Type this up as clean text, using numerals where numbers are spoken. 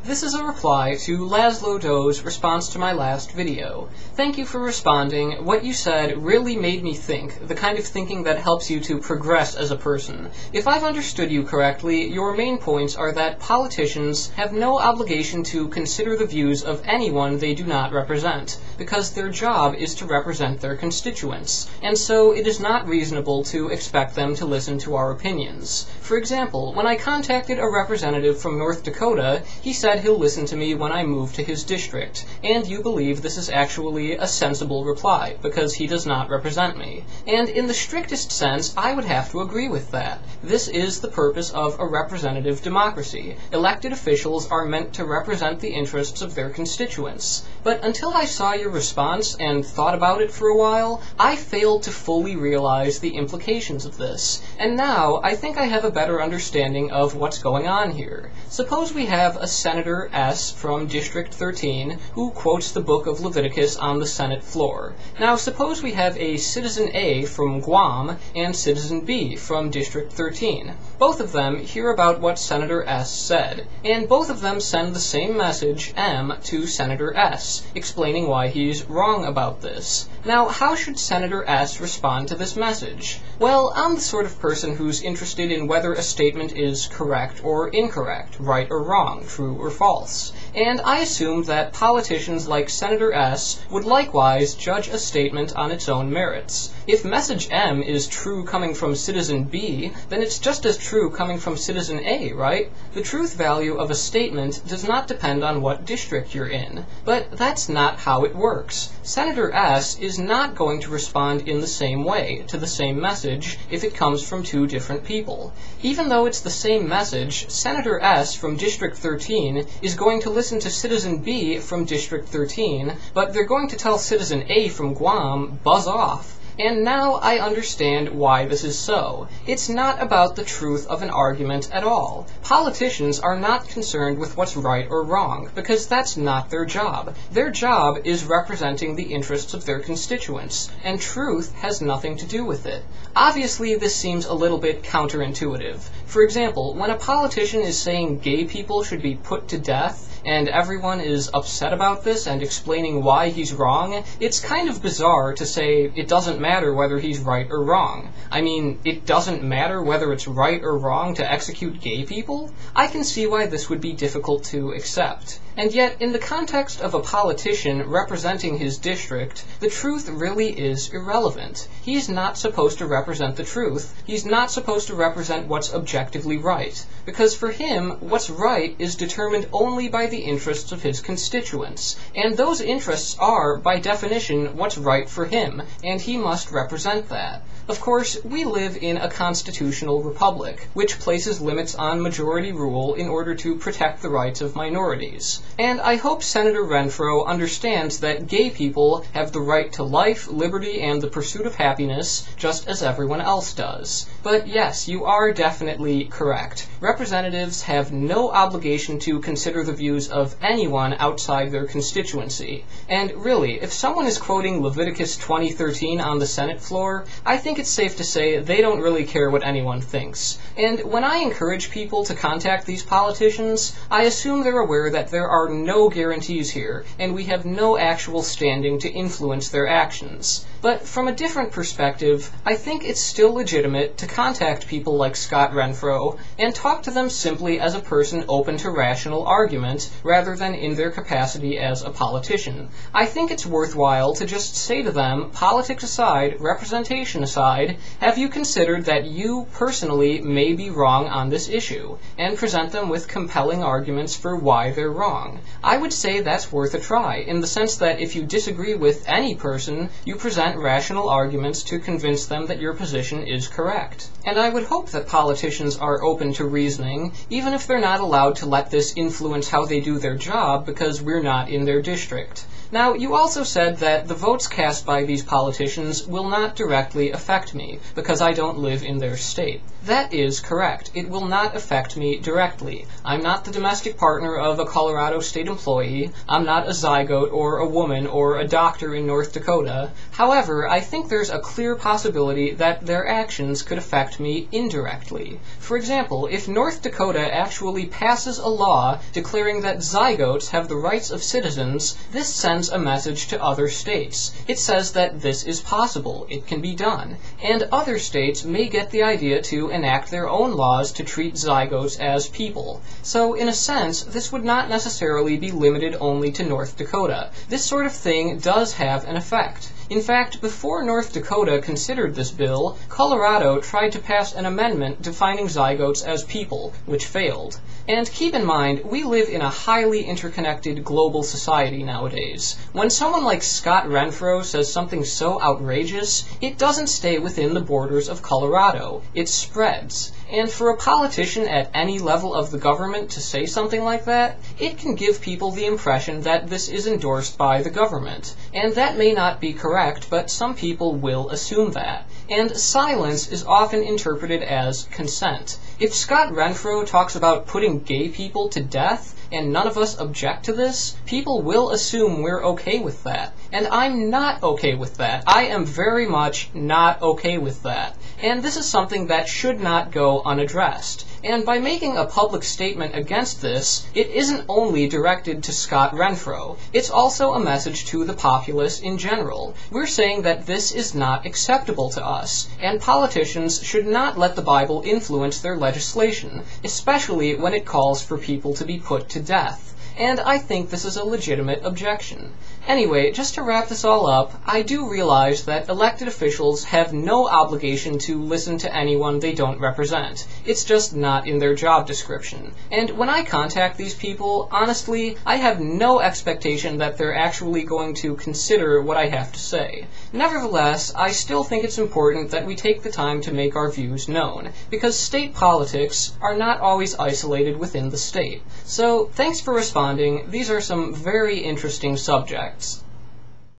This is a reply to LazloDoe's response to my last video. Thank you for responding. What you said really made me think, the kind of thinking that helps you to progress as a person. If I've understood you correctly, your main points are that politicians have no obligation to consider the views of anyone they do not represent, because their job is to represent their constituents, and so it is not reasonable to expect them to listen to our opinions. For example, when I contacted a representative from North Dakota, he said he'll listen to me when I move to his district, and you believe this is actually a sensible reply, because he does not represent me. And in the strictest sense, I would have to agree with that. This is the purpose of a representative democracy. Elected officials are meant to represent the interests of their constituents. But until I saw your response and thought about it for a while, I failed to fully realize the implications of this. And now, I think I have a better understanding of what's going on here. Suppose we have a Senator S. from District 13 who quotes the book of Leviticus on the Senate floor. Now suppose we have a Citizen A from Guam and Citizen B from District 13. Both of them hear about what Senator S. said, and both of them send the same message, M, to Senator S, explaining why he's wrong about this. Now, how should Senator S. respond to this message? Well, I'm the sort of person who's interested in whether a statement is correct or incorrect, right or wrong, true or false. And I assumed that politicians like Senator S. would likewise judge a statement on its own merits. If message M is true coming from Citizen B, then it's just as true coming from Citizen A, right? The truth value of a statement does not depend on what district you're in. But that's not how it works. Senator S. is not going to respond in the same way to the same message if it comes from two different people. Even though it's the same message, Senator S. from District 13 is going to listen to Citizen B from District 13, but they're going to tell Citizen A from Guam, buzz off. And now I understand why this is so. It's not about the truth of an argument at all. Politicians are not concerned with what's right or wrong, because that's not their job. Their job is representing the interests of their constituents, and truth has nothing to do with it. Obviously, this seems a little bit counterintuitive. For example, when a politician is saying gay people should be put to death, and everyone is upset about this and explaining why he's wrong, it's kind of bizarre to say it doesn't matter whether he's right or wrong. I mean, it doesn't matter whether it's right or wrong to execute gay people? I can see why this would be difficult to accept. And yet, in the context of a politician representing his district, the truth really is irrelevant. He's not supposed to represent the truth. He's not supposed to represent what's objectively right. Because for him, what's right is determined only by the interests of his constituents. And those interests are, by definition, what's right for him, and he must represent that. Of course, we live in a constitutional republic, which places limits on majority rule in order to protect the rights of minorities. And I hope Senator Renfro understands that gay people have the right to life, liberty, and the pursuit of happiness, just as everyone else does. But yes, you are definitely correct. Representatives have no obligation to consider the views of anyone outside their constituency. And really, if someone is quoting Leviticus 20:13 on the Senate floor, I think it's safe to say they don't really care what anyone thinks. And when I encourage people to contact these politicians, I assume they're aware that there are no guarantees here, and we have no actual standing to influence their actions. But from a different perspective, I think it's still legitimate to contact people like Scott Renfro and talk to them simply as a person open to rational argument, rather than in their capacity as a politician. I think it's worthwhile to just say to them, politics aside, representation aside, have you considered that you personally may be wrong on this issue, and present them with compelling arguments for why they're wrong. I would say that's worth a try, in the sense that if you disagree with any person, you present rational arguments to convince them that your position is correct. And I would hope that politicians are open to reasoning, even if they're not allowed to let this influence how they do their job because we're not in their district. Now, you also said that the votes cast by these politicians will not directly affect me, because I don't live in their state. That is correct. It will not affect me directly. I'm not the domestic partner of a Colorado state employee. I'm not a zygote or a woman or a doctor in North Dakota. However, I think there's a clear possibility that their actions could affect me indirectly. For example, if North Dakota actually passes a law declaring that zygotes have the rights of citizens, this sends a message to other states. It says that this is possible, it can be done, and other states may get the idea to enact their own laws to treat zygotes as people. So, in a sense, this would not necessarily be limited only to North Dakota. This sort of thing does have an effect. In fact, before North Dakota considered this bill, Colorado tried to pass an amendment defining zygotes as people, which failed. And keep in mind, we live in a highly interconnected global society nowadays. When someone like Scott Renfro says something so outrageous, it doesn't stay within the borders of Colorado. It spreads. And for a politician at any level of the government to say something like that, it can give people the impression that this is endorsed by the government. And that may not be correct, but some people will assume that. And silence is often interpreted as consent. If Scott Renfro talks about putting gay people to death, and none of us object to this, people will assume we're okay with that. And I'm not okay with that. I am very much not okay with that. And this is something that should not go unaddressed. And by making a public statement against this, it isn't only directed to Scott Renfro. It's also a message to the populace in general. We're saying that this is not acceptable to us, and politicians should not let the Bible influence their legislation, especially when it calls for people to be put to death. And I think this is a legitimate objection. Anyway, just to wrap this all up, I do realize that elected officials have no obligation to listen to anyone they don't represent. It's just not in their job description. And when I contact these people, honestly, I have no expectation that they're actually going to consider what I have to say. Nevertheless, I still think it's important that we take the time to make our views known, because state politics are not always isolated within the state. So, thanks for responding. These are some very interesting subjects.